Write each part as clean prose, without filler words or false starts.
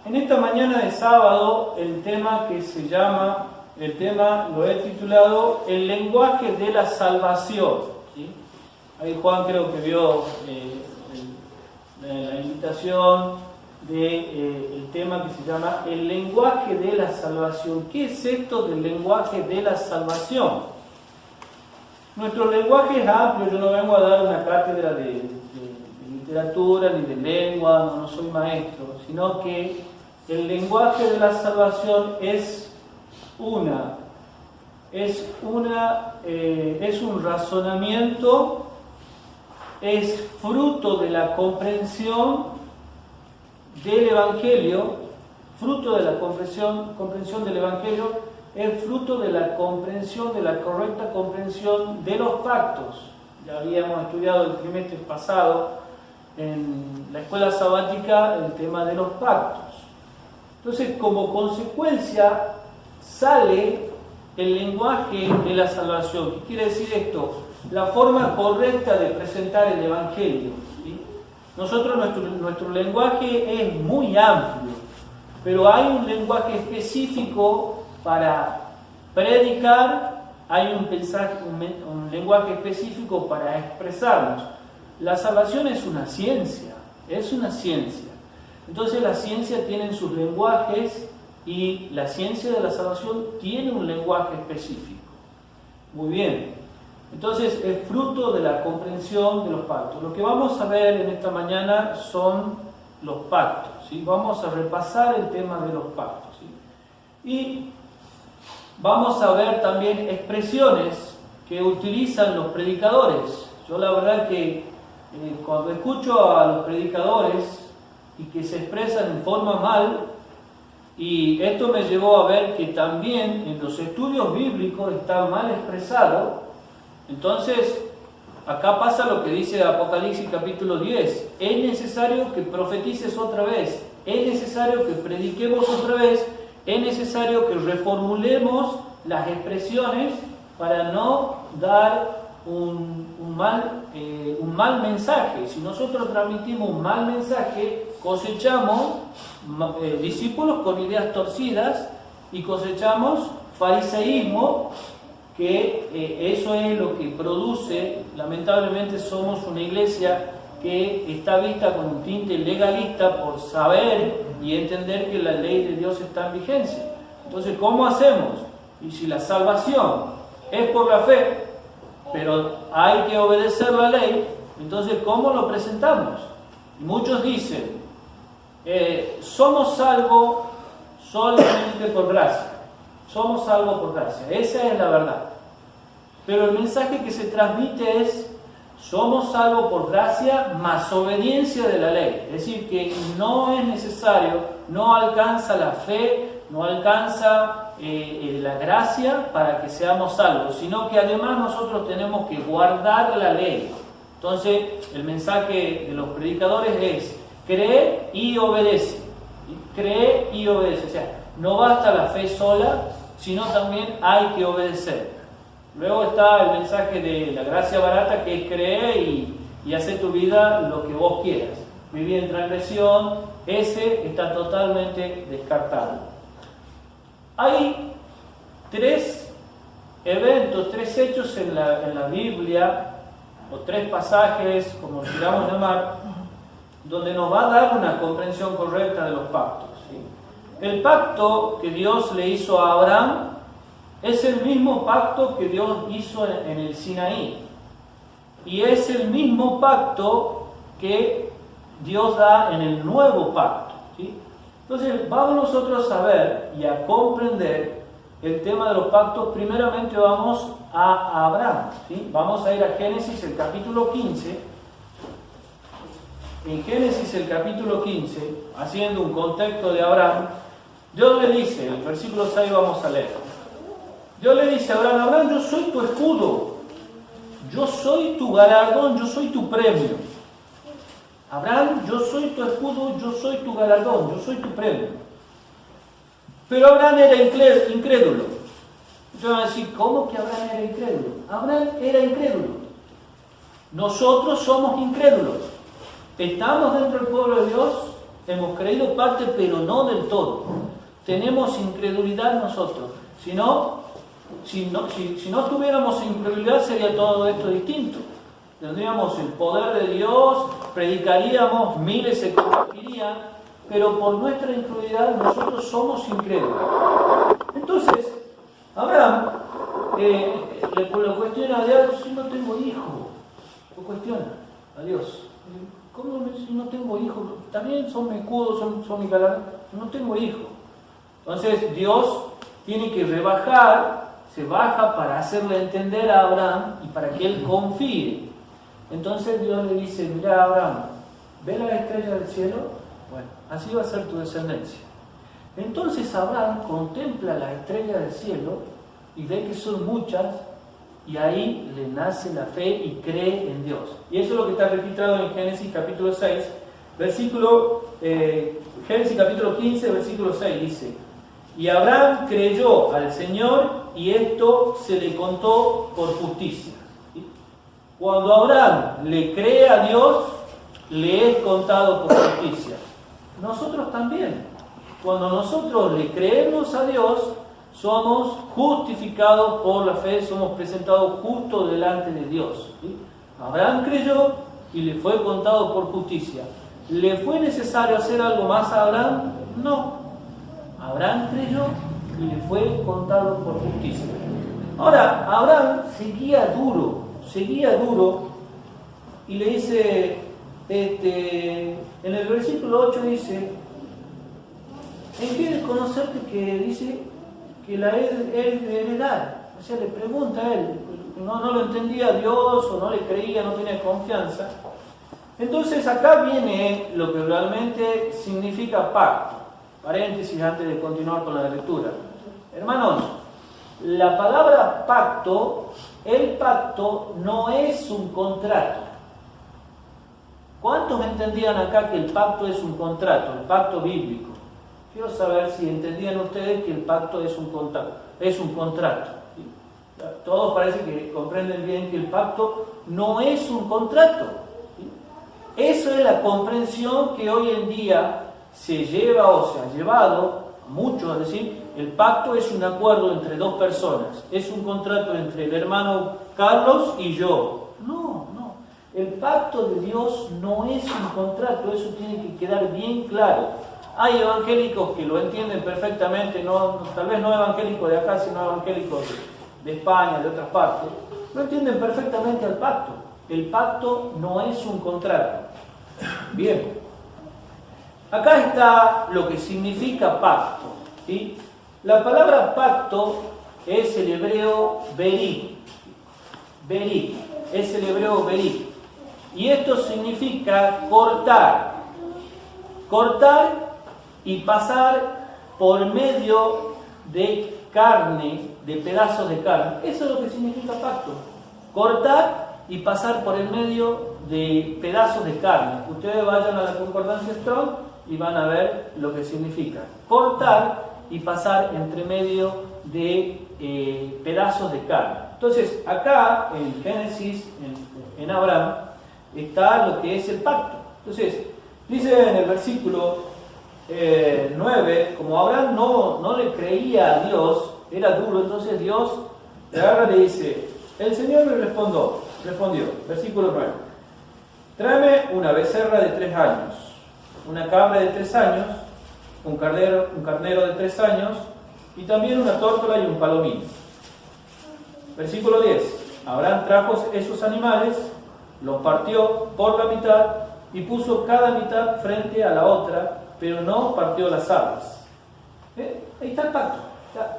En esta mañana de sábado, el tema lo he titulado El lenguaje de la salvación. ¿Sí? Ahí Juan creo que vio la invitación del tema que se llama El lenguaje de la salvación. ¿Qué es esto del lenguaje de la salvación? Nuestro lenguaje es amplio, yo no vengo a dar una cátedra de literatura ni de lengua, no soy maestro, sino que el lenguaje de la salvación es un razonamiento, es fruto de la comprensión del Evangelio, fruto de la comprensión del Evangelio, es fruto de la comprensión, de la correcta comprensión de los pactos. Ya habíamos estudiado el trimestre pasado en la escuela sabática el tema de los pactos. Entonces, como consecuencia, sale el lenguaje de la salvación. ¿Qué quiere decir esto? La forma correcta de presentar el Evangelio. ¿Sí? Nosotros, nuestro lenguaje es muy amplio, pero hay un lenguaje específico para predicar, hay un lenguaje específico para expresarnos. La salvación es una ciencia. Entonces la ciencia tiene sus lenguajes y la ciencia de la salvación tiene un lenguaje específico. Muy bien. Entonces es fruto de la comprensión de los pactos. Lo que vamos a ver en esta mañana son los pactos. ¿Sí? Vamos a repasar el tema de los pactos. ¿Sí? Y vamos a ver también expresiones que utilizan los predicadores. Yo la verdad que cuando escucho a los predicadores y que se expresan en forma mal, y esto me llevó a ver que también en los estudios bíblicos está mal expresado. Entonces, acá pasa lo que dice Apocalipsis capítulo 10. Es necesario que profetices otra vez, es necesario que prediquemos otra vez, es necesario que reformulemos las expresiones para no dar un mal mensaje. Si nosotros transmitimos un mal mensaje, cosechamos discípulos con ideas torcidas y cosechamos fariseísmo, que eso es lo que produce. Lamentablemente somos una iglesia que está vista con un tinte legalista por saber y entender que la ley de Dios está en vigencia. Entonces, ¿cómo hacemos? Y si la salvación es por la fe, pero hay que obedecer la ley, entonces ¿cómo lo presentamos? Muchos dicen, somos salvos solamente por gracia. Somos salvos por gracia. Esa es la verdad. Pero el mensaje que se transmite es, somos salvos por gracia más obediencia de la ley. Es decir, que no es necesario, no alcanza la fe, no alcanza la gracia para que seamos salvos, sino que además nosotros tenemos que guardar la ley. Entonces, el mensaje de los predicadores es, cree y obedece. Cree y obedece. O sea, no basta la fe sola, sino también hay que obedecer. Luego está el mensaje de la gracia barata, que es creer y hacer tu vida lo que vos quieras. Vivir en transgresión, ese está totalmente descartado. Hay tres hechos en la Biblia, o tres pasajes, como queramos llamar, donde nos va a dar una comprensión correcta de los pactos. ¿Sí? El pacto que Dios le hizo a Abraham es el mismo pacto que Dios hizo en el Sinaí. Y es el mismo pacto que Dios da en el nuevo pacto. ¿Sí? Entonces, vamos nosotros a ver y a comprender el tema de los pactos. Primeramente vamos a Abraham. ¿Sí? Vamos a ir a Génesis, el capítulo 15. En Génesis, el capítulo 15, haciendo un contexto de Abraham, Dios le dice, el versículo 6 vamos a leer. Dios le dice a Abraham, Abraham, yo soy tu escudo, yo soy tu galardón, yo soy tu premio. Abraham, yo soy tu escudo, yo soy tu galardón, yo soy tu premio. Pero Abraham era incrédulo. Yo voy a decir, ¿cómo que Abraham era incrédulo? Abraham era incrédulo. Nosotros somos incrédulos. Estamos dentro del pueblo de Dios, Hemos creído parte, pero no del todo. Tenemos incredulidad nosotros. Si no tuviéramos incredulidad, sería todo esto distinto. Tendríamos el poder de Dios, predicaríamos, miles se convertirían, pero por nuestra incredulidad nosotros somos incrédulos. Entonces, Abraham le cuestiona a Dios: si no tengo hijo, lo cuestiona a Dios. ¿Cómo si no tengo hijo? También son mecudos, son mi galán, no tengo hijo. Entonces Dios tiene que se baja para hacerle entender a Abraham y para que él confíe. Entonces Dios le dice: mira, Abraham, ¿ve la estrella del cielo? Bueno, así va a ser tu descendencia. Entonces Abraham contempla la estrella del cielo y ve que son muchas, y ahí le nace la fe y cree en Dios. Y eso es lo que está registrado en Génesis capítulo 6, Génesis capítulo 15, versículo 6, dice: y Abraham creyó al Señor y esto se le contó por justicia. Cuando Abraham le cree a Dios, le es contado por justicia. Nosotros también. Cuando nosotros le creemos a Dios, somos justificados por la fe, somos presentados justos delante de Dios. ¿Sí? Abraham creyó y le fue contado por justicia. ¿Le fue necesario hacer algo más a Abraham? No. Abraham creyó y le fue contado por justicia. Ahora, Abraham seguía duro y le dice, en el versículo 8 dice: ¿en qué desconocerte que dice que la es de heredar? O sea, le pregunta a él, no lo entendía Dios o no le creía, no tenía confianza. Entonces acá viene lo que realmente significa pacto. Paréntesis antes de continuar con la lectura. Hermanos, la palabra pacto, el pacto no es un contrato. ¿Cuántos entendían acá que el pacto es un contrato, el pacto bíblico? Quiero saber si entendían ustedes que el pacto es un contrato. ¿Sí? Todos parece que comprenden bien que el pacto no es un contrato. ¿Sí? Eso es la comprensión que hoy en día se lleva o se ha llevado a muchos a decir: el pacto es un acuerdo entre dos personas, es un contrato entre el hermano Carlos y yo. No. El pacto de Dios no es un contrato, eso tiene que quedar bien claro. Hay evangélicos que lo entienden perfectamente, tal vez no evangélicos de acá, sino evangélicos de España, de otras partes, no entienden perfectamente el pacto. El pacto no es un contrato. Bien, acá está lo que significa pacto. ¿Sí? La palabra pacto es el hebreo berit. Es el hebreo berit. Y esto significa cortar y pasar por medio de carne, de pedazos de carne. Eso es lo que significa pacto. Cortar y pasar por el medio de pedazos de carne. Ustedes vayan a la concordancia Strong y van a ver lo que significa. Cortar y pasar entre medio de pedazos de carne. Entonces, acá en Génesis, en Abraham, está lo que es el pacto. Entonces, dice en el versículo 9, como Abraham no le creía a Dios, era duro, entonces Dios le agarra y le dice: el Señor le respondió, versículo 9: tráeme una becerra de 3 años, una cabra de 3 años, un carnero de 3 años, y también una tórtola y un palomín. Versículo 10: Abraham trajo esos animales, los partió por la mitad y puso cada mitad frente a la otra, pero no partió las aves. Ahí está el pacto.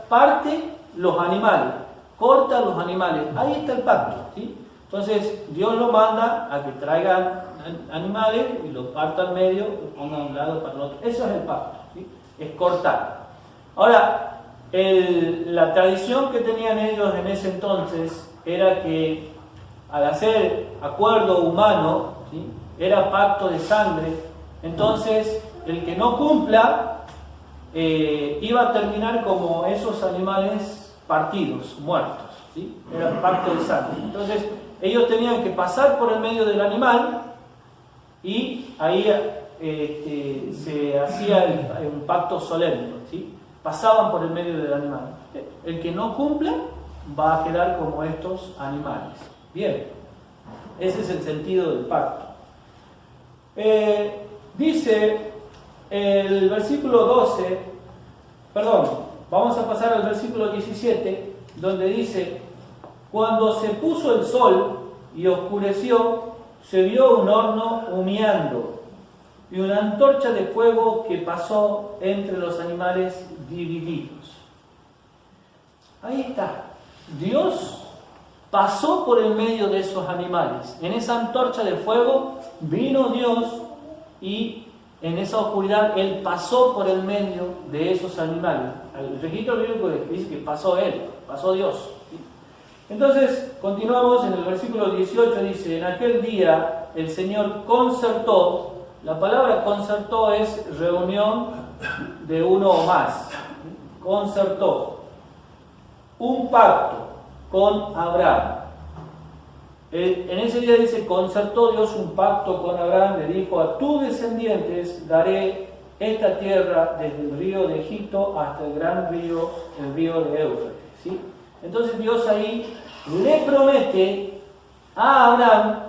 Parte los animales, corta los animales. Ahí está el pacto. ¿Sí? Entonces Dios lo manda a que traigan animales y los parta al medio, los ponga de un lado para el otro. Eso es el pacto. ¿Sí? Es cortar. Ahora, la tradición que tenían ellos en ese entonces era que al hacer acuerdo humano, ¿sí?, era pacto de sangre. Entonces el que no cumpla iba a terminar como esos animales partidos, muertos, ¿sí? Era pacto de sangre. Entonces ellos tenían que pasar por el medio del animal y ahí se hacía un pacto solemne, ¿sí? Pasaban por el medio del animal. El que no cumpla va a quedar como estos animales. Bien, ese es el sentido del pacto. Dice el versículo 12, perdón, vamos a pasar al versículo 17, donde dice: cuando se puso el sol y oscureció, se vio un horno humeando y una antorcha de fuego que pasó entre los animales divididos. Ahí está. Dios pasó por el medio de esos animales. En esa antorcha de fuego vino Dios y en esa oscuridad Él pasó por el medio de esos animales. El registro bíblico dice que pasó Él, pasó Dios. Entonces, continuamos en el versículo 18, dice: en aquel día el Señor concertó. La palabra concertó es reunión de uno o más. Concertó un pacto con Abraham. En ese día dice: concertó Dios un pacto con Abraham, le dijo: a tus descendientes daré esta tierra desde el río de Egipto hasta el gran río, el río de Éufrates. ¿Sí? Entonces Dios ahí le promete a Abraham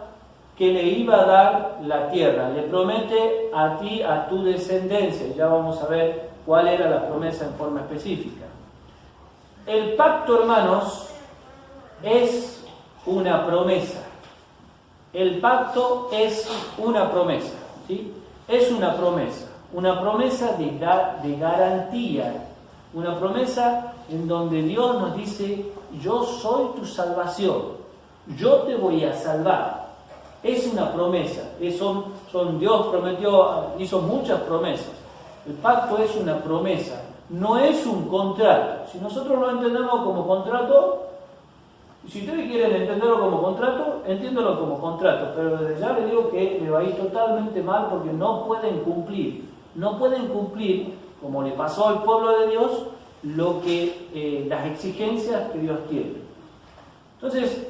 que le iba a dar la tierra. Le promete a ti, a tu descendencia. Ya vamos a ver cuál era la promesa en forma específica. El pacto, hermanos, es una promesa. El pacto es una promesa, ¿sí? Es una promesa de garantía, una promesa en donde Dios nos dice: yo soy tu salvación, yo te voy a salvar. Es una promesa, Dios prometió, hizo muchas promesas. El pacto es una promesa, no es un contrato. Si nosotros lo entendemos como contrato, si ustedes quieren entenderlo como contrato, entiéndelo como contrato, pero desde ya les digo que le va a ir totalmente mal, porque no pueden cumplir, como le pasó al pueblo de Dios, las exigencias que Dios tiene. Entonces,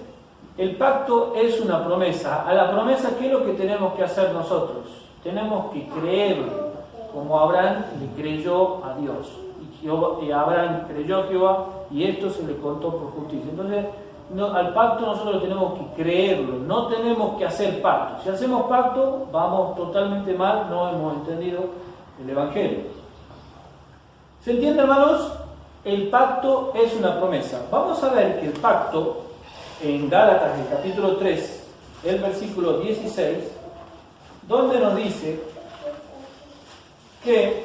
el pacto es una promesa. A la promesa, ¿qué es lo que tenemos que hacer nosotros? Tenemos que creerlo, como Abraham le creyó a Dios. Y Abraham creyó a Jehová y esto se le contó por justicia. Entonces, al pacto nosotros tenemos que creerlo, no tenemos que hacer pacto. Si hacemos pacto, vamos totalmente mal, no hemos entendido el Evangelio. ¿Se entiende, hermanos? El pacto es una promesa. Vamos a ver que el pacto, en Gálatas, el capítulo 3, el versículo 16, donde nos dice que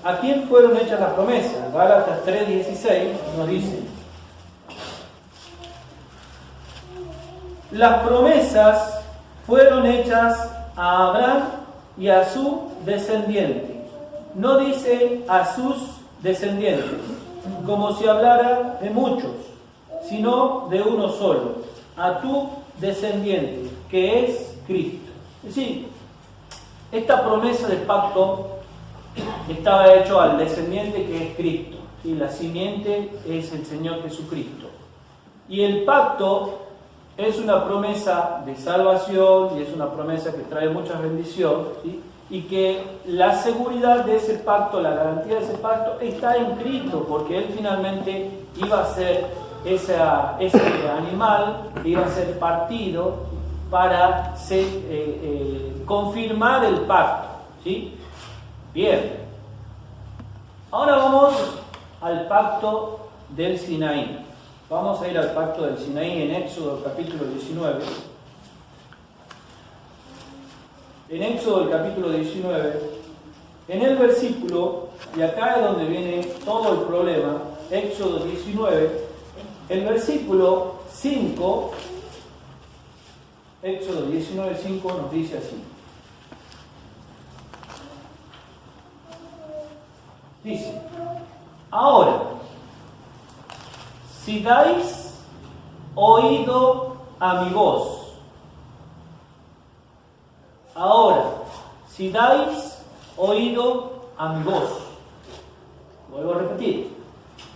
a quién fueron hechas las promesas. Gálatas 3:16 nos dice: las promesas fueron hechas a Abraham y a su descendiente. No dice a sus descendientes, como si hablara de muchos, sino de uno solo, a tu descendiente, que es Cristo. Es decir, esta promesa de pacto estaba hecho al descendiente, que es Cristo, y la simiente es el Señor Jesucristo. Y el pacto es una promesa de salvación y es una promesa que trae mucha bendición, ¿sí? Y que la seguridad de ese pacto, la garantía de ese pacto está en Cristo, porque Él finalmente iba a ser ese animal que iba a ser partido para confirmar el pacto, ¿sí? Bien. Ahora vamos al pacto del Sinaí. Vamos a ir al pacto del Sinaí en Éxodo capítulo 19. En Éxodo capítulo 19, en el versículo, y acá es donde viene todo el problema, Éxodo 19, el versículo 5, Éxodo 19:5 nos dice así. Dice: ahora, si dais oído a mi voz, ahora, si dais oído a mi voz, vuelvo a repetir,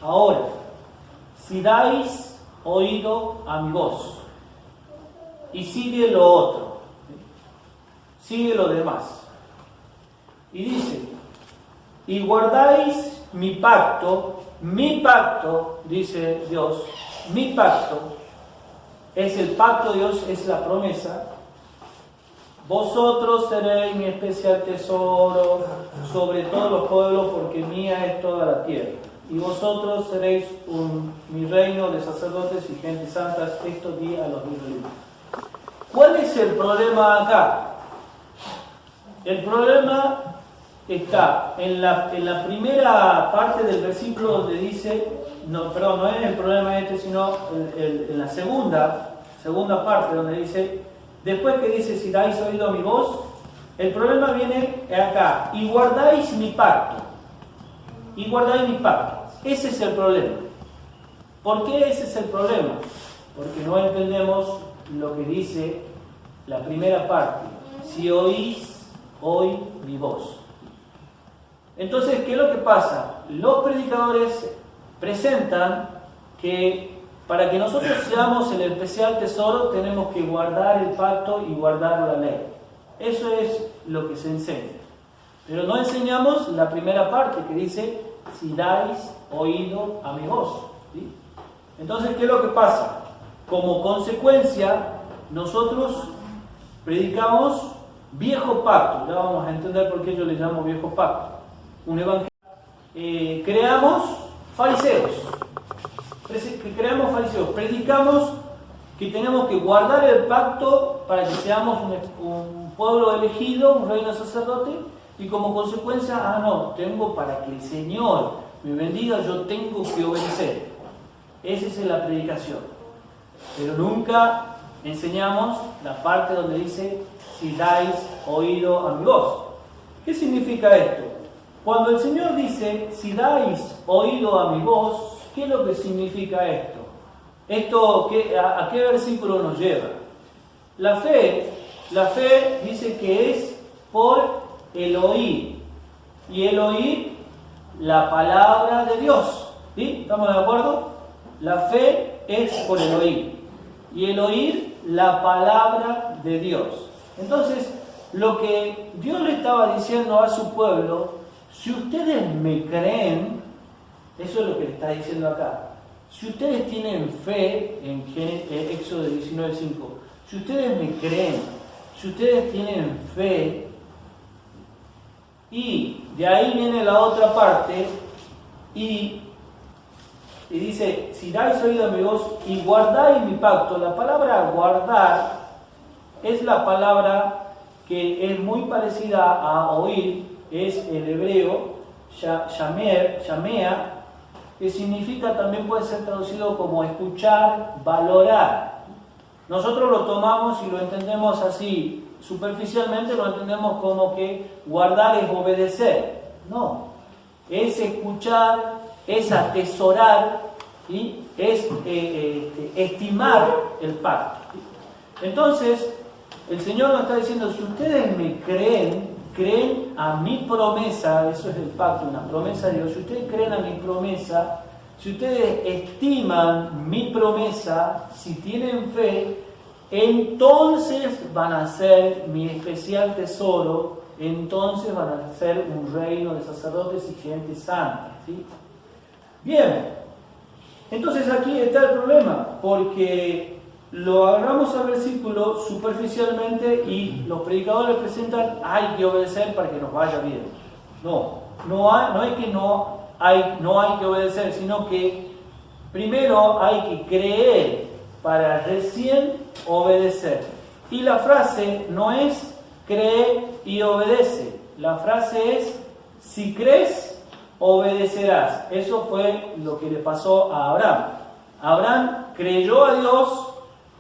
ahora, si dais oído a mi voz, y sigue lo otro, sigue lo demás. Y dice, y guardáis mi pacto, dice Dios, mi pacto, es el pacto de Dios, es la promesa. Vosotros seréis mi especial tesoro sobre todos los pueblos, porque mía es toda la tierra. Y vosotros seréis mi reino de sacerdotes y gente santas. Esto di a los israelitas. ¿Cuál es el problema acá? El problema está en la primera parte del versículo donde dice, no es el problema sino en la segunda parte donde dice, después que dice, si dais oído a mi voz, el problema viene acá, y guardáis mi pacto. Y guardáis mi pacto. Ese es el problema. ¿Por qué ese es el problema? Porque no entendemos lo que dice la primera parte. Si oís hoy mi voz. Entonces, ¿qué es lo que pasa? Los predicadores presentan que para que nosotros seamos el especial tesoro tenemos que guardar el pacto y guardar la ley. Eso es lo que se enseña. Pero no enseñamos la primera parte que dice, si dais oído a mi voz. ¿Sí? Entonces, ¿qué es lo que pasa? Como consecuencia, nosotros predicamos viejo pacto. Ya vamos a entender por qué yo le llamo viejo pacto. Un evangelio. Creamos fariseos. Predicamos que tenemos que guardar el pacto para que seamos un pueblo elegido, un reino sacerdote, y como consecuencia, tengo para que el Señor me bendiga, yo tengo que obedecer. Esa es la predicación. Pero nunca enseñamos la parte donde dice, si dais oído a mi voz. ¿Qué significa esto? Cuando el Señor dice, si dais oído a mi voz, ¿qué es lo que significa esto? ¿A qué versículo nos lleva? La fe dice que es por el oír. Y el oír, la palabra de Dios. ¿Sí? ¿Estamos de acuerdo? La fe es por el oír. Y el oír, la palabra de Dios. Entonces, lo que Dios le estaba diciendo a su pueblo, si ustedes me creen, eso es lo que le está diciendo acá. Si ustedes tienen fe, en Éxodo 19:5, si ustedes me creen, si ustedes tienen fe, y de ahí viene la otra parte, y dice, si dais oído a mi voz y guardáis mi pacto. La palabra guardar es la palabra que es muy parecida a oír, es el hebreo, shamea, que significa, también puede ser traducido como escuchar, valorar. Nosotros lo tomamos y lo entendemos así, superficialmente lo entendemos como que guardar es obedecer. No, es escuchar, es atesorar, ¿sí? Es estimar el pacto. Entonces, el Señor nos está diciendo, si ustedes me creen a mi promesa, eso es el pacto, una promesa de Dios, si ustedes creen a mi promesa, si ustedes estiman mi promesa, si tienen fe, entonces van a ser mi especial tesoro, entonces van a ser un reino de sacerdotes y gente santa. ¿Sí? Bien, entonces aquí está el problema, porque lo agarramos al versículo superficialmente y los predicadores presentan, hay que obedecer para que nos vaya bien. No es que no hay que obedecer, sino que primero hay que creer para recién obedecer. Y la frase no es cree y obedece. La frase es, si crees, obedecerás. Eso fue lo que le pasó a Abraham. Abraham creyó a Dios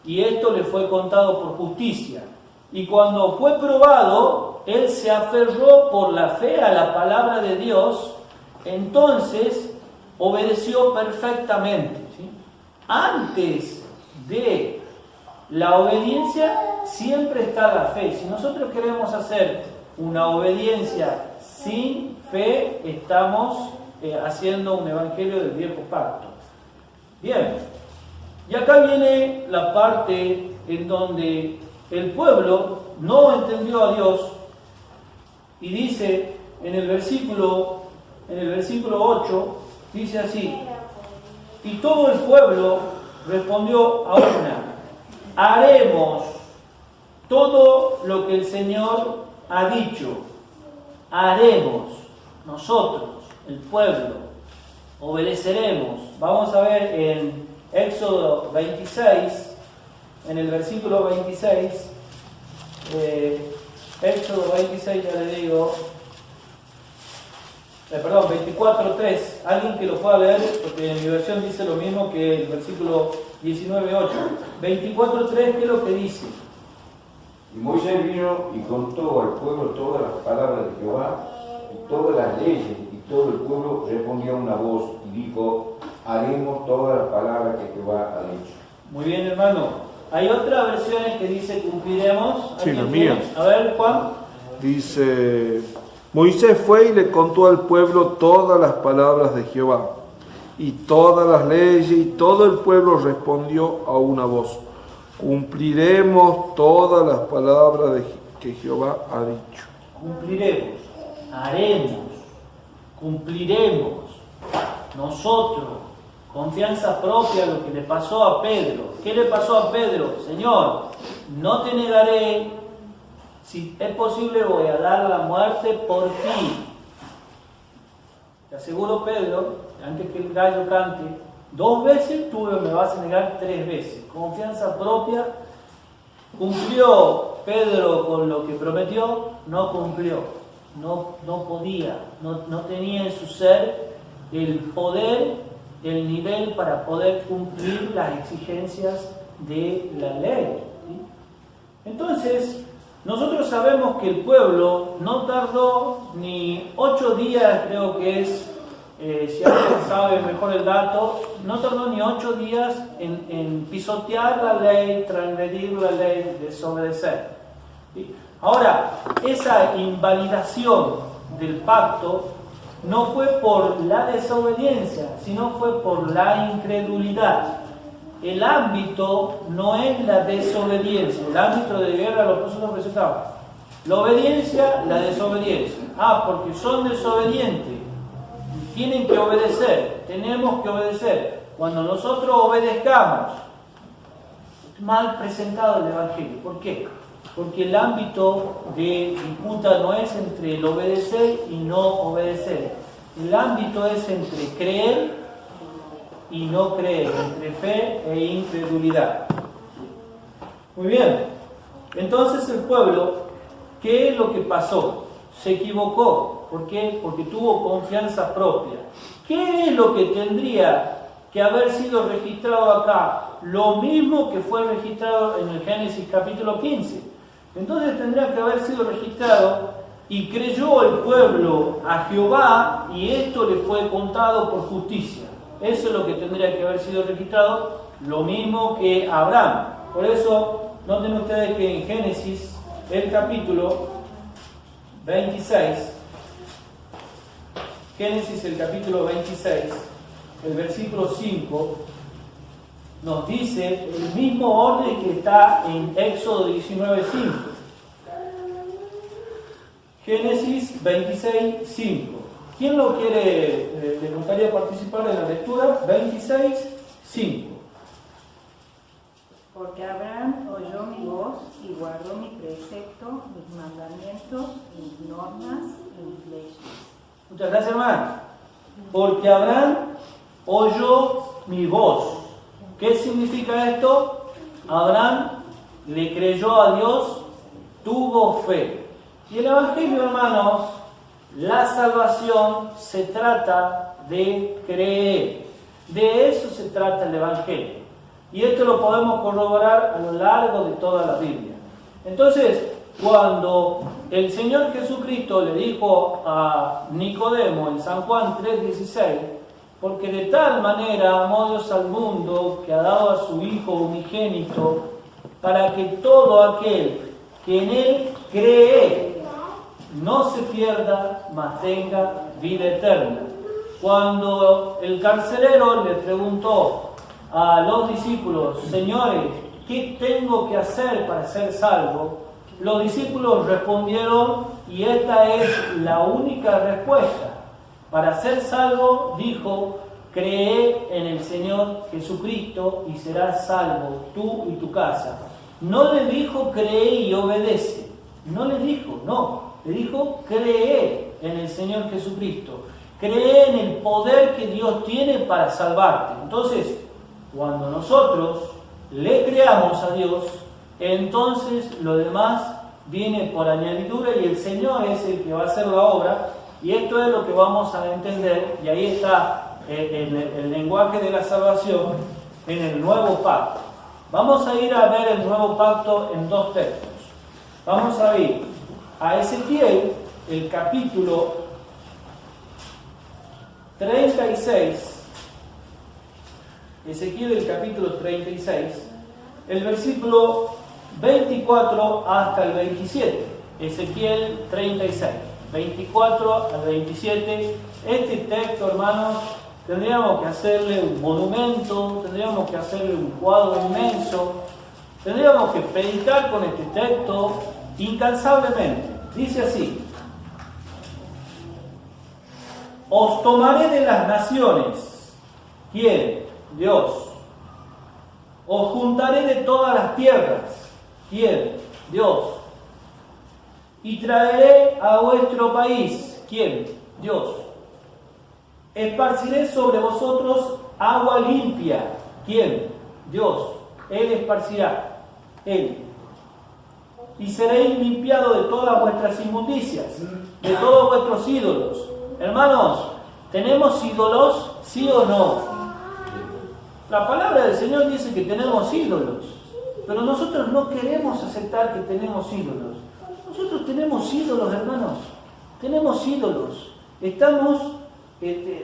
y esto le fue contado por justicia. Y cuando fue probado, él se aferró por la fe a la palabra de Dios, entonces obedeció perfectamente. ¿Sí? Antes de la obediencia siempre está la fe. Si nosotros queremos hacer una obediencia sin fe, estamos haciendo un evangelio del viejo pacto. Bien, y acá viene la parte en donde el pueblo no entendió a Dios y dice, en el versículo 8, dice así: y todo el pueblo respondió a una: haremos todo lo que el Señor ha dicho. Haremos, nosotros, el pueblo, obedeceremos. Vamos a ver en Éxodo 26, en el versículo 26, Éxodo 26, ya le digo, 24.3, alguien que lo pueda leer, porque en mi versión dice lo mismo que el versículo 19.8. 24.3, ¿qué es lo que dice? Y Moisés vino y contó al pueblo todas las palabras de Jehová y todas las leyes, y todo el pueblo respondió a una voz y dijo: haremos todas las palabras que Jehová ha dicho. Muy bien, hermano. Hay otras versiones que dice cumpliremos. Sí, la mía. A ver, Juan. Dice: Moisés fue y le contó al pueblo todas las palabras de Jehová y todas las leyes, y todo el pueblo respondió a una voz: cumpliremos todas las palabras que Jehová ha dicho. Cumpliremos, haremos, cumpliremos. Nosotros, confianza propia, lo que le pasó a Pedro. ¿Qué le pasó a Pedro? Señor, no te negaré, si es posible voy a dar la muerte por ti. Te aseguro, Pedro, antes que el gallo cante, 2 veces tú me vas a negar 3 veces. Confianza propia. ¿Cumplió Pedro con lo que prometió? No cumplió. No podía. No tenía en su ser el poder, el nivel para poder cumplir las exigencias de la ley. ¿Sí? Entonces, nosotros sabemos que el pueblo no tardó ni 8 días, creo que es, si alguien sabe mejor el dato, no tardó ni 8 días en pisotear la ley, transgredir la ley, desobedecer. ¿Sí? Ahora, esa invalidación del pacto no fue por la desobediencia, sino fue por la incredulidad. El ámbito no es la desobediencia, el ámbito de guerra lo puso presentado. La obediencia, la desobediencia. Porque son desobedientes, tienen que obedecer, tenemos que obedecer. Cuando nosotros obedezcamos, mal presentado el Evangelio. ¿Por qué? Porque el ámbito de disputa no es entre el obedecer y no obedecer. El ámbito es entre creer y no creer, entre fe e incredulidad. Muy bien. Entonces el pueblo, ¿qué es lo que pasó? Se equivocó. ¿Por qué? Porque tuvo confianza propia. ¿Qué es lo que tendría que haber sido registrado acá? Lo mismo que fue registrado en el Génesis capítulo 15. Entonces tendría que haber sido registrado: y creyó el pueblo a Jehová, y esto le fue contado por justicia. Eso es lo que tendría que haber sido registrado, lo mismo que Abraham. Por eso, noten ustedes que en Génesis, el capítulo 26, Génesis el capítulo 26, el versículo 5, nos dice el mismo orden que está en Éxodo 19:5. Génesis 26:5. ¿Quién lo quiere? ¿Le gustaría participar en la lectura? 26:5. Porque Abraham oyó mi voz y guardó mi precepto, mis mandamientos, mis normas y mis leyes. Muchas gracias, hermano. Porque Abraham oyó mi voz. ¿Qué significa esto? Abraham le creyó a Dios, tuvo fe. Y el Evangelio, hermanos, la salvación se trata de creer. De eso se trata el Evangelio. Y esto lo podemos corroborar a lo largo de toda la Biblia. Entonces, cuando el Señor Jesucristo le dijo a Nicodemo en San Juan 3:16, porque de tal manera amó Dios al mundo que ha dado a su Hijo unigénito, para que todo aquel que en Él cree no se pierda, mas tenga vida eterna. Cuando el carcelero le preguntó a los discípulos: Señores, ¿qué tengo que hacer para ser salvo? los discípulos respondieron, y esta es la única respuesta. Para ser salvo, dijo, cree en el Señor Jesucristo y serás salvo tú y tu casa. No le dijo cree y obedece. No le dijo, no. Le dijo cree en el Señor Jesucristo. Cree en el poder que Dios tiene para salvarte. Entonces, cuando nosotros le creamos a Dios, entonces lo demás viene por añadidura y el Señor es el que va a hacer la obra. Y esto es lo que vamos a entender, y ahí está el lenguaje de la salvación en el nuevo pacto. Vamos a ir a ver el nuevo pacto en dos textos. Vamos a ir a Ezequiel, el capítulo 36. Ezequiel, el capítulo 36, el versículo 24 hasta el 27. Ezequiel 36. 24 al 27, este texto, hermanos, tendríamos que hacerle un monumento, tendríamos que hacerle un cuadro inmenso, tendríamos que predicar con este texto incansablemente. Dice así: os tomaré de las naciones. ¿Quién? Dios. Os juntaré de todas las tierras. ¿Quién? Dios. Y traeré a vuestro país. ¿Quién? Dios. Esparciré sobre vosotros agua limpia. ¿Quién? Dios. Él esparcirá. Él. Y seréis limpiados de todas vuestras inmundicias, de todos vuestros ídolos. Hermanos, ¿tenemos ídolos? ¿Sí o no? La palabra del Señor dice que tenemos ídolos, pero nosotros no queremos aceptar que tenemos ídolos. Nosotros tenemos ídolos, hermanos, tenemos ídolos,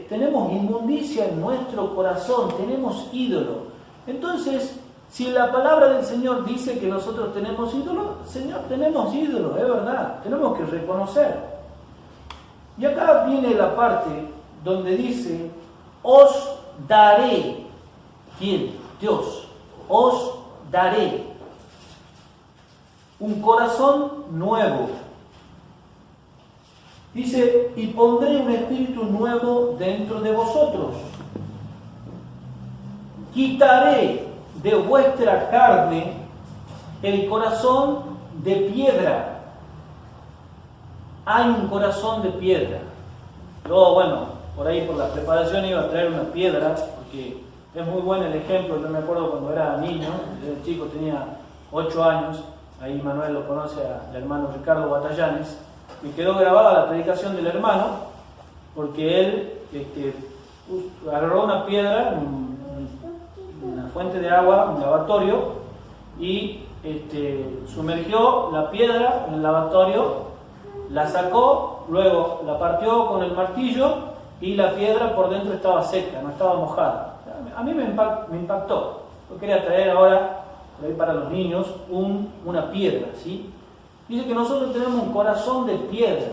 tenemos inmundicia en nuestro corazón, tenemos ídolos. Entonces, si la palabra del Señor dice que nosotros tenemos ídolos, Señor, tenemos ídolos, es verdad, tenemos que reconocer. Y acá viene la parte donde dice, os daré. ¿Quién? Dios. Os daré un corazón nuevo. Dice, y pondré un espíritu nuevo dentro de vosotros. Quitaré de vuestra carne el corazón de piedra. Hay un corazón de piedra. Yo, por ahí por la preparación iba a traer una piedra, porque es muy bueno el ejemplo. Yo me acuerdo cuando era niño, yo era chico, tenía 8 años, ahí Manuel lo conoce, al hermano Ricardo Batallanes. Me quedó grabada la predicación del hermano, porque él agarró una piedra, una fuente de agua, un lavatorio, y sumergió la piedra en el lavatorio, la sacó, luego la partió con el martillo y la piedra por dentro estaba seca, no estaba mojada. A mí me impactó. Yo quería traer ahora, por ahí para los niños, una piedra, ¿sí? Dice que nosotros tenemos un corazón de piedra.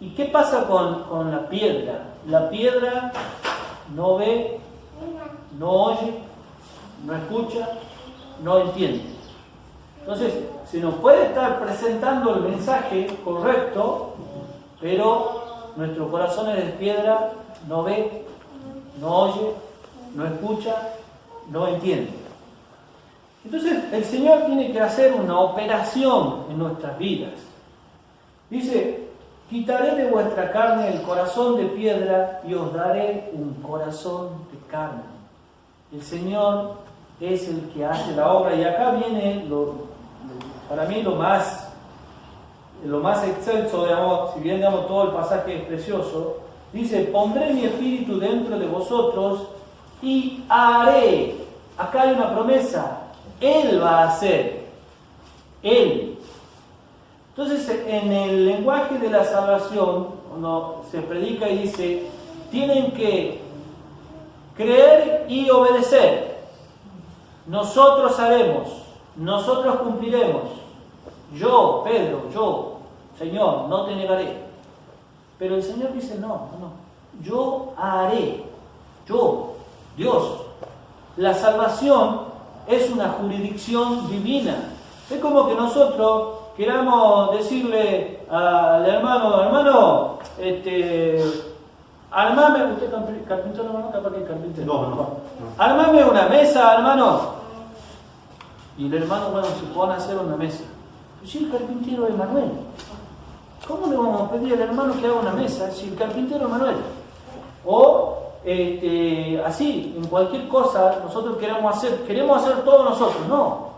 ¿Y qué pasa con la piedra? La piedra no ve, no oye, no escucha, no entiende. Entonces, se nos puede estar presentando el mensaje correcto, pero nuestro corazón es de piedra, no ve, no oye, no escucha, no entiende. Entonces, el Señor tiene que hacer una operación en nuestras vidas. Dice, quitaré de vuestra carne el corazón de piedra y os daré un corazón de carne. El Señor es el que hace la obra, y acá viene para mí lo más excelso, digamos, si bien digamos, todo el pasaje es precioso. Dice, pondré mi espíritu dentro de vosotros y haré. Acá hay una promesa. Él va a hacer. Él. Entonces, en el lenguaje de la salvación, cuando se predica y dice, tienen que creer y obedecer. Nosotros haremos, nosotros cumpliremos. Yo, Pedro, yo, Señor, no te negaré. Pero el Señor dice, no. Yo haré. Yo, Dios. La salvación es una jurisdicción divina. Es como que nosotros queramos decirle al hermano, hermano, armame, usted carpintero, hermano, capaz que carpintero. No. Armame una mesa, hermano. Y el hermano, bueno, se pone a hacer una mesa. Si el carpintero es Manuel, ¿cómo le vamos a pedir al hermano que haga una mesa si el carpintero es Manuel? O así, en cualquier cosa nosotros queremos hacer todo nosotros. No.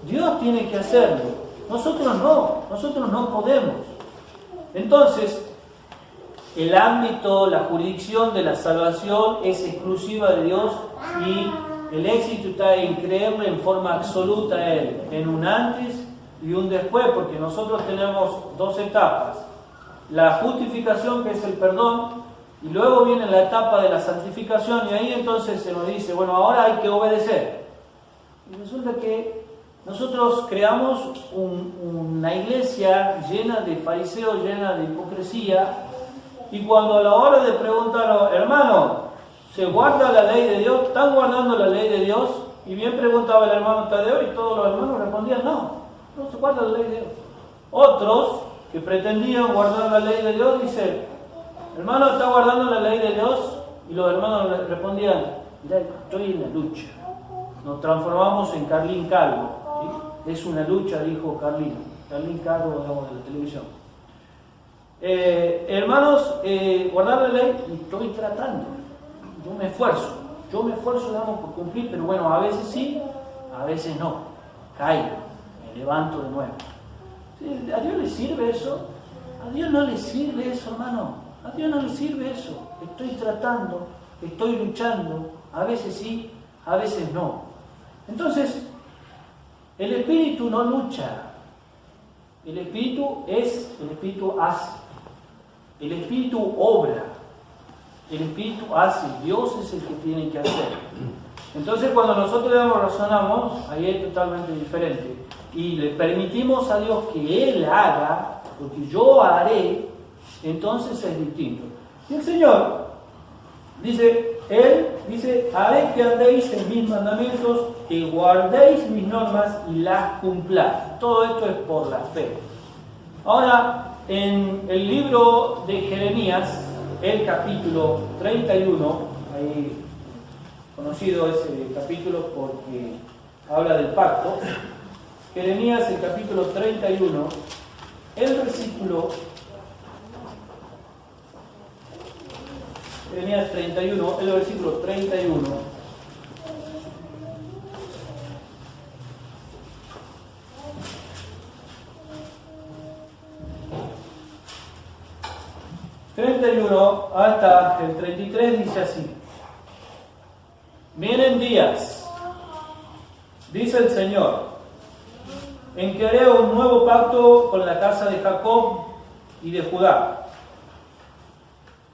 Dios tiene que hacerlo. Nosotros no podemos. Entonces, el ámbito, la jurisdicción de la salvación es exclusiva de Dios y el éxito está en creerle en forma absoluta a Él, en un antes y un después, porque nosotros tenemos dos etapas. La justificación, que es el perdón, y luego viene la etapa de la santificación, y ahí entonces se nos dice, bueno, ahora hay que obedecer. Y resulta que nosotros creamos una iglesia llena de fariseos, llena de hipocresía, y cuando a la hora de preguntar, hermano, ¿se guarda la ley de Dios? ¿Están guardando la ley de Dios? Y bien preguntaba el hermano Tadeo, y todos los hermanos respondían, no se guarda la ley de Dios. Otros que pretendían guardar la ley de Dios dicen, hermano, ¿está guardando la ley de Dios? Y los hermanos respondían, mira, estoy en la lucha. Nos transformamos en Carlín Calvo, ¿sí? Es una lucha, dijo Carlín Calvo, digamos, de la televisión. Hermanos, guardar la ley, y estoy tratando. Yo me esfuerzo, digamos, por cumplir, pero bueno, a veces sí, a veces no. Caigo, me levanto de nuevo. ¿Sí? ¿A Dios le sirve eso? A Dios no le sirve eso, hermano. A Dios no le sirve eso. Estoy tratando, estoy luchando, a veces sí, a veces no. Entonces, el Espíritu no lucha. El Espíritu hace. El Espíritu obra. El Espíritu hace. Dios es el que tiene que hacer. Entonces, cuando nosotros razonamos, ahí es totalmente diferente. Y le permitimos a Dios que Él haga lo que yo haré, entonces es distinto. Y el Señor dice, haré que andéis en mis mandamientos, que guardéis mis normas y las cumpláis. Todo esto es por la fe. Ahora, en el libro de Jeremías, el capítulo 31, ahí conocido ese capítulo porque habla del pacto. Jeremías, el capítulo 31, el versículo Jeremías 31, el versículo 31. Hasta el 33 dice así: vienen días, dice el Señor, en que haré un nuevo pacto con la casa de Jacob y de Judá,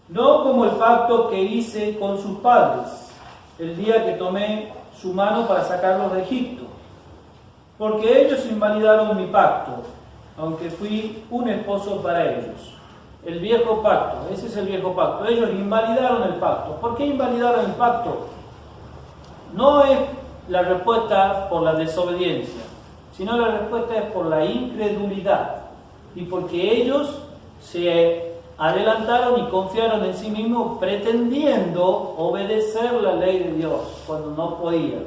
no como el pacto que hice con sus padres el día que tomé su mano para sacarlos de Egipto, porque ellos invalidaron mi pacto, aunque fui un esposo para ellos. El viejo pacto, ese es el viejo pacto. Ellos invalidaron el pacto. ¿Por qué invalidaron el pacto? No es la respuesta por la desobediencia, sino la respuesta es por la incredulidad y porque ellos se adelantaron y confiaron en sí mismos pretendiendo obedecer la ley de Dios cuando no podían.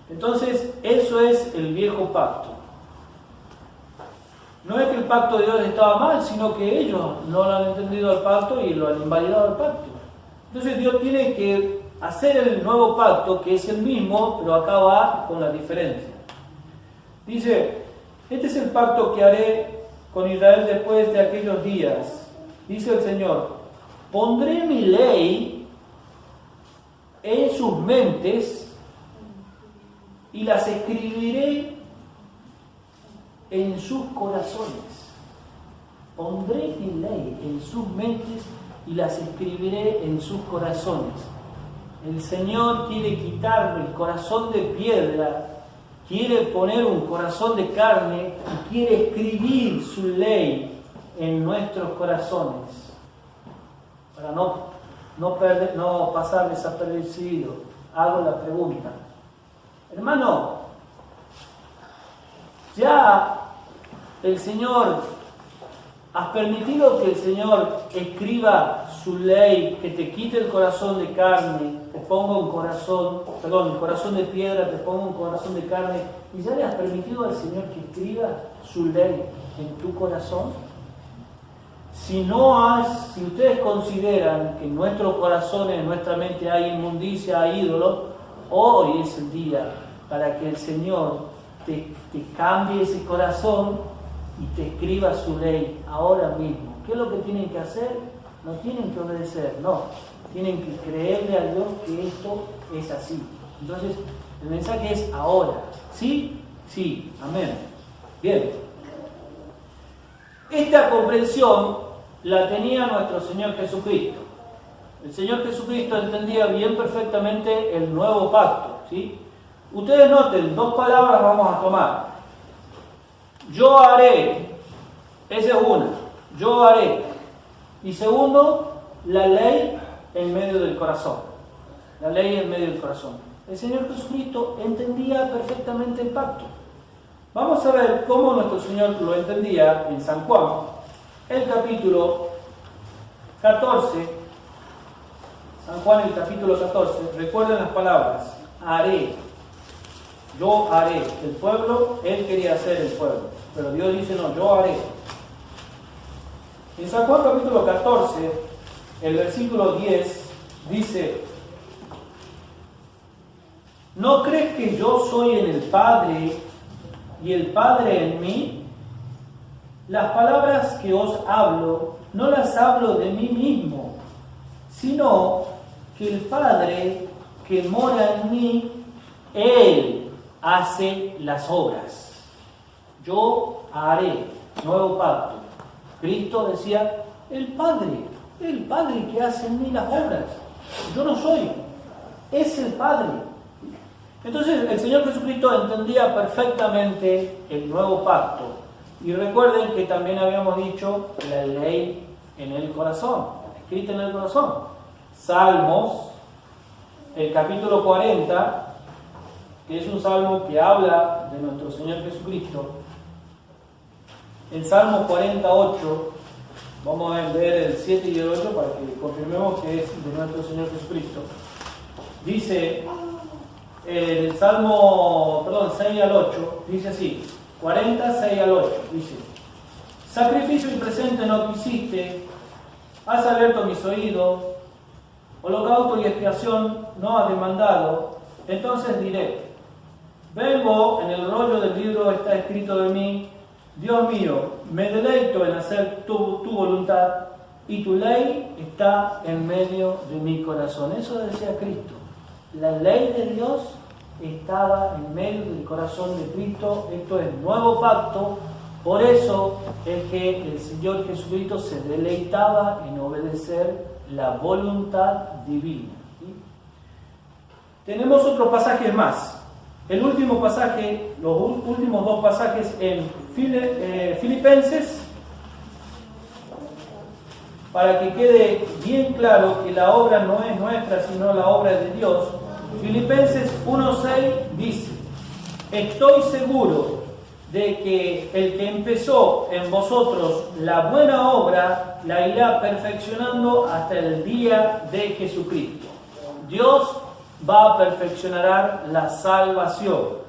Entonces, eso es el viejo pacto. No es que el pacto de Dios estaba mal, sino que ellos no lo han entendido al pacto y lo han invalidado al pacto. Entonces Dios tiene que hacer el nuevo pacto, que es el mismo, pero acá va con la diferencia. Dice, este es el pacto que haré con Israel después de aquellos días. Dice el Señor, pondré mi ley en sus mentes y las escribiré en sus corazones. Pondré mi ley en sus mentes y las escribiré en sus corazones. El Señor quiere quitarle el corazón de piedra, quiere poner un corazón de carne y quiere escribir su ley en nuestros corazones para no pasar desapercibido. Hago la pregunta, hermano, Ya el Señor, has permitido que el Señor escriba su ley, que te quite el corazón de carne, te ponga un corazón, el corazón de piedra, te ponga un corazón de carne, y ya le has permitido al Señor que escriba su ley en tu corazón. Si ustedes consideran que en nuestros corazones, en nuestra mente hay inmundicia, hay ídolos, hoy es el día para que el Señor te cambie ese corazón y te escriba su ley ahora mismo. ¿Qué es lo que tienen que hacer? No tienen que obedecer, no. Tienen que creerle a Dios que esto es así. Entonces, el mensaje es ahora. ¿Sí? Sí. Amén. Bien. Esta comprensión la tenía nuestro Señor Jesucristo. El Señor Jesucristo entendía bien perfectamente el nuevo pacto, ¿sí? Ustedes noten, 2 palabras vamos a tomar. Yo haré, esa es una, yo haré. Y segundo, la ley en medio del corazón. La ley en medio del corazón. El Señor Jesucristo entendía perfectamente el pacto. Vamos a ver cómo nuestro Señor lo entendía en San Juan, el capítulo 14. San Juan, el capítulo 14. Recuerden las palabras, haré. Yo haré. El pueblo, él quería ser el pueblo, pero Dios dice no, yo haré. En San Juan capítulo 14, el versículo 10 dice: ¿no crees que yo soy en el Padre y el Padre en mí? Las palabras que os hablo no las hablo de mí mismo, sino que el Padre que mora en mí, Él hace las obras. Yo haré. Nuevo pacto. Cristo decía, el Padre que hace en mí las obras. Yo no soy, es el Padre. Entonces el Señor Jesucristo entendía perfectamente el nuevo pacto. Y recuerden que también habíamos dicho la ley en el corazón, escrita en el corazón. Salmos, el capítulo 40, que es un salmo que habla de nuestro Señor Jesucristo. En Salmo 48, vamos a leer el 7 y el 8 para que confirmemos que es de nuestro Señor Jesucristo. Dice, el Salmo, 6 al 8, dice así, 40, 6 al 8, dice: sacrificio y presente no quisiste, has abierto mis oídos, holocausto y expiación no has demandado, entonces diré, vengo, en el rollo del libro está escrito de mí, Dios mío, me deleito en hacer tu voluntad, y tu ley está en medio de mi corazón. Eso decía Cristo. La ley de Dios estaba en medio del corazón de Cristo. Esto es nuevo pacto. Por eso es que el Señor Jesucristo se deleitaba en obedecer la voluntad divina. ¿Sí? Tenemos otros pasajes más. El último pasaje, los últimos 2 pasajes en Filipenses, para que quede bien claro que la obra no es nuestra, sino la obra de Dios. Filipenses 1:6 dice: estoy seguro de que el que empezó en vosotros la buena obra la irá perfeccionando hasta el día de Jesucristo. Dios va a perfeccionar la salvación.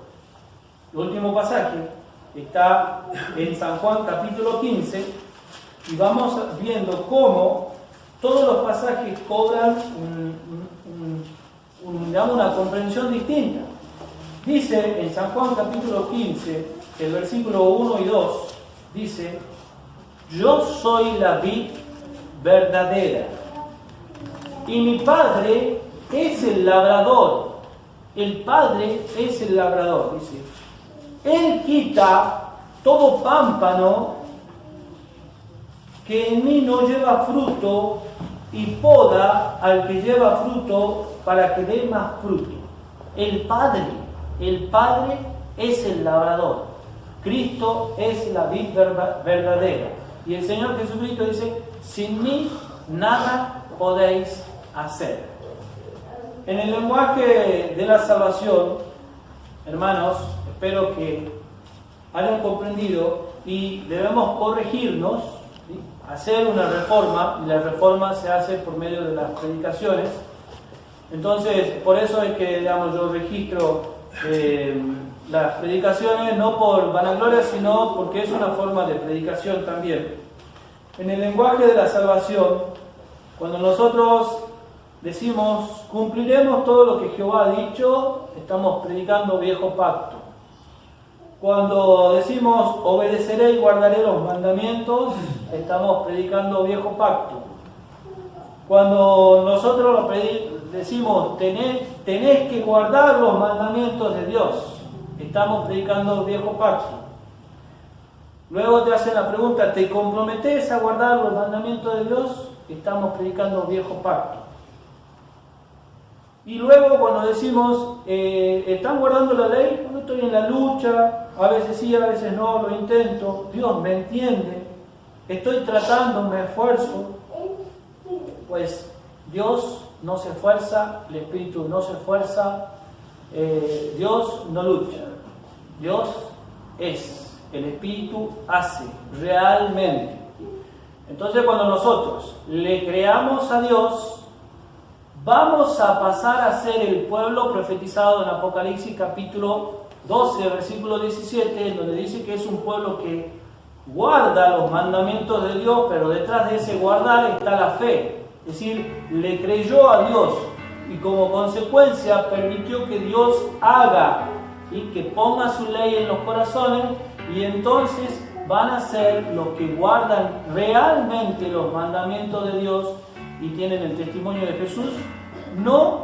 El último pasaje está en San Juan capítulo 15 y vamos viendo cómo todos los pasajes cobran una comprensión distinta. Dice en San Juan capítulo 15, el versículo 1 y 2, dice: yo soy la vid verdadera y mi Padre es el labrador. El Padre es el labrador, dice. Él quita todo pámpano que en mí no lleva fruto y poda al que lleva fruto para que dé más fruto. El Padre es el labrador. Cristo es la vid verdadera. Y el Señor Jesucristo dice: sin mí nada podéis hacer. En el lenguaje de la salvación, hermanos, espero que hayan comprendido y debemos corregirnos, ¿sí? Hacer una reforma, y la reforma se hace por medio de las predicaciones. Entonces, por eso es que, digamos, yo registro las predicaciones no por vanagloria, sino porque es una forma de predicación también. En el lenguaje de la salvación, cuando nosotros decimos cumpliremos todo lo que Jehová ha dicho, estamos predicando viejo pacto. Cuando decimos obedeceré y guardaré los mandamientos, estamos predicando viejo pacto. Cuando nosotros decimos tenés que guardar los mandamientos de Dios, estamos predicando viejo pacto. Luego te hacen la pregunta, ¿te comprometes a guardar los mandamientos de Dios? Estamos predicando viejo pacto. Y luego cuando decimos, ¿están guardando la ley? Bueno, estoy en la lucha, a veces sí, a veces no, lo intento, Dios me entiende, estoy tratando, me esfuerzo. Pues Dios no se esfuerza, el Espíritu no se esfuerza, Dios no lucha, Dios es, el Espíritu hace realmente. Entonces cuando nosotros le creamos a Dios, vamos a pasar a ser el pueblo profetizado en Apocalipsis capítulo 12, versículo 17, donde dice que es un pueblo que guarda los mandamientos de Dios, pero detrás de ese guardar está la fe. Es decir, le creyó a Dios y como consecuencia permitió que Dios haga y que ponga su ley en los corazones, y entonces van a ser los que guardan realmente los mandamientos de Dios y tienen el testimonio de Jesús, no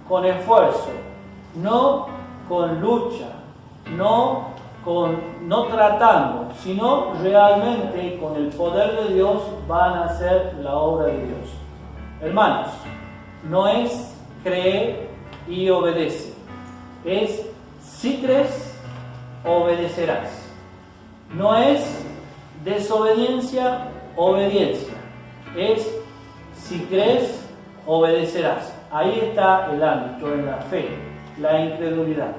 con esfuerzo, no con lucha, no tratando, sino realmente con el poder de Dios van a hacer la obra de Dios. Hermanos, no es creer y obedece, es si crees, obedecerás. No es desobediencia, obediencia, es si crees, obedecerás. Ahí está el ámbito en la fe, la incredulidad.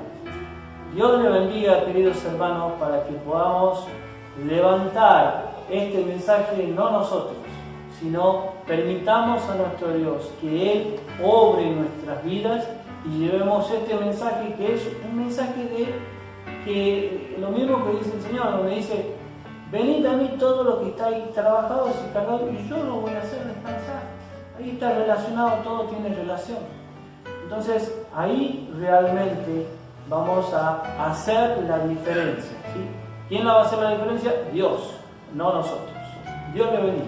Dios le bendiga, queridos hermanos, para que podamos levantar este mensaje, no nosotros, sino permitamos a nuestro Dios que Él obre en nuestras vidas y llevemos este mensaje, que es un mensaje de que lo mismo que dice el Señor, donde dice: venid a mí todos los que estáis trabajados y cargados, y yo los voy a hacer descansar. Ahí está relacionado, todo tiene relación. Entonces, ahí realmente vamos a hacer la diferencia, ¿sí? ¿Quién la va a hacer la diferencia? Dios, no nosotros. Dios le bendiga.